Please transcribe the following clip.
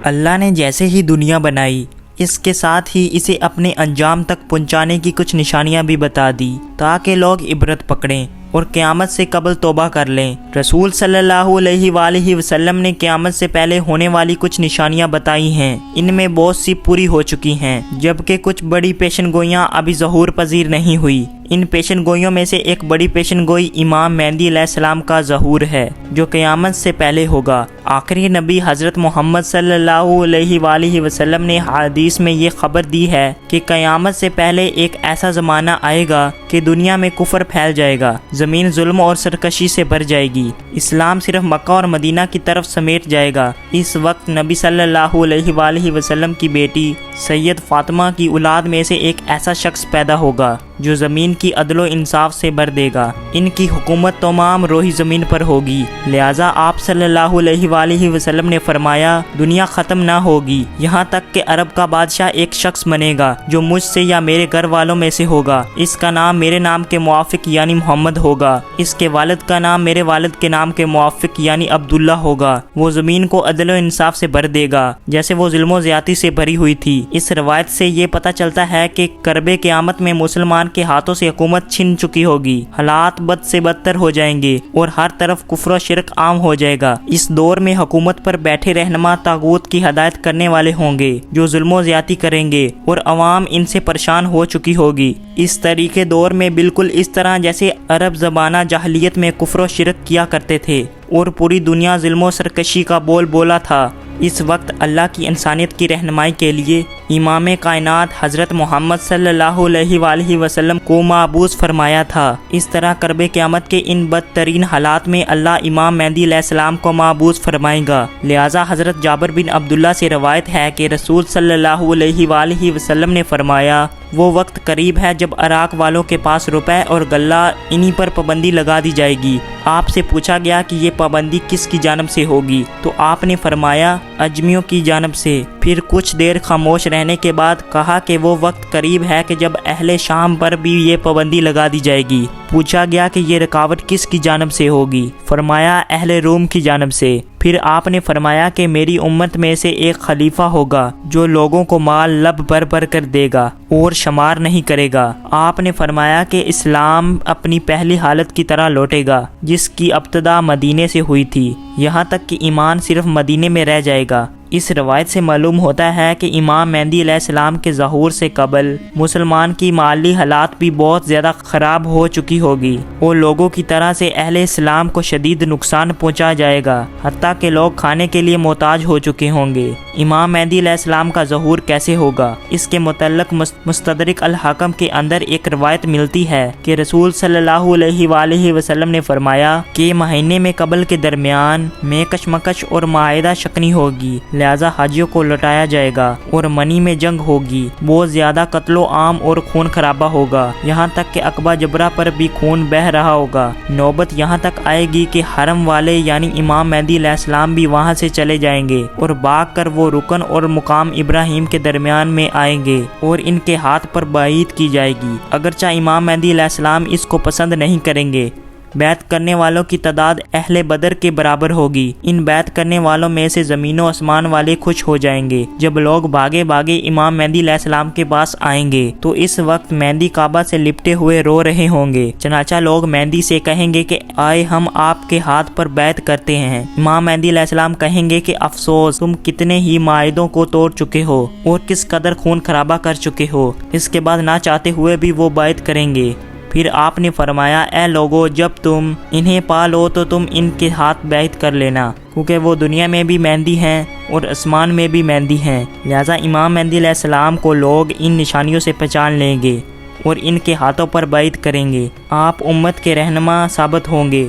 اللہ نے جیسے ہی دنیا بنائی اس کے ساتھ ہی اسے اپنے انجام تک پہنچانے کی کچھ نشانیاں بھی بتا دی تاکہ لوگ عبرت پکڑیں اور قیامت سے قبل توبہ کر لیں۔ رسول صلی اللہ علیہ وآلہ وسلم نے قیامت سے پہلے ہونے والی کچھ نشانیاں بتائی ہیں۔ ان میں بہت سی پوری ہو چکی ہیں جبکہ کچھ بڑی پیشن گوئیاں ابھی ظہور پذیر نہیں ہوئی۔ ان پیشن گوئیوں میں سے ایک بڑی پیشن گوئی امام مہدی علیہ السلام کا ظہور ہے جو قیامت سے پہلے ہوگا۔ آخری نبی حضرت محمد صلی اللہ علیہ وآلہ وسلم نے حدیث میں یہ خبر دی ہے کہ قیامت سے پہلے ایک ایسا زمانہ آئے گا کہ دنیا میں کفر پھیل جائے گا، زمین ظلم اور سرکشی سے بھر جائے گی، اسلام صرف مکہ اور مدینہ کی طرف سمیٹ جائے گا۔ اس وقت نبی صلی اللہ علیہ وآلہ وسلم کی بیٹی سید فاطمہ کی اولاد میں سے ایک ایسا شخص پیدا ہوگا جو زمین کی عدل و انصاف سے بھر دے گا۔ ان کی حکومت تمام روحی زمین پر ہوگی، لہٰذا آپ صلی اللہ علیہ وآلہ وسلم نے فرمایا دنیا ختم نہ ہوگی یہاں تک کہ عرب کا بادشاہ ایک شخص بنے گا جو مجھ سے یا میرے گھر والوں میں سے ہوگا، اس کا نام میرے نام کے موافق یعنی محمد ہوگا، اس کے والد کا نام میرے والد کے نام کے موافق یعنی عبداللہ ہوگا، وہ زمین کو عدل و انصاف سے بھر دے گا جیسے وہ ظلم و زیادتی سے بھری ہوئی تھی۔ اس روایت سے یہ پتہ چلتا ہے کہ کرب قیامت میں مسلمان کے ہاتھوں سے حکومت چھن چکی ہوگی، حالات بد سے بدتر ہو جائیں گے اور ہر طرف کفر و شرک عام ہو جائے گا۔ اس دور میں حکومت پر بیٹھے رہنما طاغوت کی ہدایت کرنے والے ہوں گے جو ظلم و زیادتی کریں گے اور عوام ان سے پریشان ہو چکی ہوگی۔ اس طریقے دور میں بالکل اس طرح جیسے عرب زمانہ جاہلیت میں کفر و شرک کیا کرتے تھے اور پوری دنیا ظلم و سرکشی کا بول بولا تھا، اس وقت اللہ کی انسانیت کی رہنمائی کے لیے امام کائنات حضرت محمد صلی اللہ علیہ وآلہ وسلم کو مبعوث فرمایا تھا۔ اس طرح کرب قیامت کے ان بدترین حالات میں اللہ امام مہدی علیہ السلام کو مبعوث فرمائے گا۔ لہٰذا حضرت جابر بن عبداللہ سے روایت ہے کہ رسول صلی اللہ علیہ وآلہ وسلم نے فرمایا وہ وقت قریب ہے جب عراق والوں کے پاس روپے اور غلہ انہی پر پابندی لگا دی جائے گی۔ آپ سے پوچھا گیا کہ یہ پابندی کس کی جانب سے ہوگی تو آپ نے فرمایا اجمیوں کی جانب سے۔ پھر کچھ دیر خاموش رہنے کے بعد کہا کہ وہ وقت قریب ہے کہ جب اہل شام پر بھی یہ پابندی لگا دی جائے گی۔ پوچھا گیا کہ یہ رکاوٹ کس کی جانب سے ہوگی؟ فرمایا اہل روم کی جانب سے۔ پھر آپ نے فرمایا کہ میری امت میں سے ایک خلیفہ ہوگا جو لوگوں کو مال لب بھر بھر کر دے گا اور شمار نہیں کرے گا۔ آپ نے فرمایا کہ اسلام اپنی پہلی حالت کی طرح لوٹے گا جس کی ابتدا مدینے سے ہوئی تھی، یہاں تک کہ ایمان صرف مدینے میں رہ جائے گا۔ اس روایت سے معلوم ہوتا ہے کہ امام مہدی علیہ السلام کے ظہور سے قبل مسلمان کی مالی حالات بھی بہت زیادہ خراب ہو چکی ہوگی اور لوگوں کی طرح سے اہل اسلام کو شدید نقصان پہنچا جائے گا، حتیٰ کہ لوگ کھانے کے لیے محتاج ہو چکے ہوں گے۔ امام مہدی علیہ السلام کا ظہور کیسے ہوگا؟ اس کے متعلق مستدرک الحاکم کے اندر ایک روایت ملتی ہے کہ رسول صلی اللہ علیہ وآلہ وسلم نے فرمایا کہ مہینے میں قبل کے درمیان میں کشمکش اور معاہدہ شکنی ہوگی، لہذا حاجیوں کو لٹایا جائے گا اور منی میں جنگ ہوگی، بہت زیادہ قتل و عام اور خون خرابہ ہوگا، یہاں تک کہ عقبہ جبرہ پر بھی خون بہہ رہا ہوگا۔ نوبت یہاں تک آئے گی کہ حرم والے یعنی امام مہدی علیہ السلام بھی وہاں سے چلے جائیں گے اور بھاگ کر وہ رکن اور مقام ابراہیم کے درمیان میں آئیں گے اور ان کے ہاتھ پر بیعت کی جائے گی، اگرچہ امام مہدی علیہ السلام اس کو پسند نہیں کریں گے۔ بیعت کرنے والوں کی تعداد اہل بدر کے برابر ہوگی۔ ان بیعت کرنے والوں میں سے زمین و آسمان والے خوش ہو جائیں گے جب لوگ بھاگے بھاگے امام مہدی علیہ السلام کے پاس آئیں گے تو اس وقت مہدی کعبہ سے لپٹے ہوئے رو رہے ہوں گے، چنانچہ لوگ مہدی سے کہیں گے کہ آئے ہم آپ کے ہاتھ پر بیعت کرتے ہیں۔ امام مہدی علیہ السلام کہیں گے کہ افسوس، تم کتنے ہی معاہدوں کو توڑ چکے ہو اور کس قدر خون خرابہ کر چکے ہو۔ اس کے بعد نہ چاہتے ہوئے بھی وہ بیعت کریں گے۔ پھر آپ نے فرمایا اے لوگو، جب تم انہیں پا لو تو تم ان کے ہاتھ بیعت کر لینا، کیونکہ وہ دنیا میں بھی مہدی ہیں اور آسمان میں بھی مہدی ہیں، لہٰذا امام مہدی علیہ السلام کو لوگ ان نشانیوں سے پہچان لیں گے اور ان کے ہاتھوں پر بیعت کریں گے۔ آپ امت کے رہنما ثابت ہوں گے